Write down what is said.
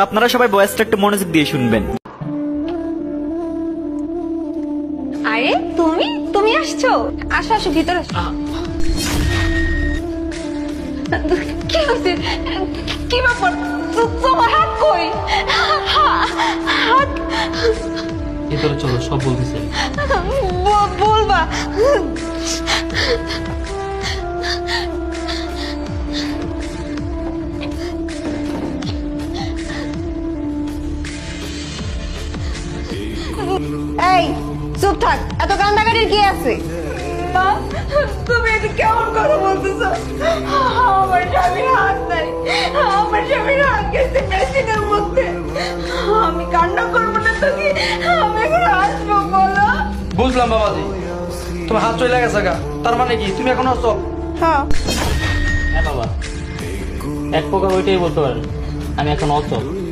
আপনারা সবাই ভয়েসটা একটু মনোযোগ দিয়ে শুনবেন। আরে তুমি তুমি আসছো, আসো আসো ভিতরে আসো। কি হয়েছে, কি ব্যাপার, তোমার হাত কই? হাত ভিতরে চলো, সব বলতেছে। বলবা? এই চুপ থাক, এত কান্দাকাটির কি আছে? তুমি এটা কেমন কথা বলতেছো? আমার স্বামীর হাত নাই, আমার স্বামীর হাত গেছে মেশিনের মধ্যে। আমি কান্না করবো না তো কি, আমি এখন আসবো বলো? বুঝলাম বাবাজি, তোমার হাত চলে গেছে গা, তার মানে কি তুমি এখন অচল? হ্যাঁ হ্যাঁ বাবা, এক প্রকার ওইটাই বলতে পারেন, আমি এখন অচল।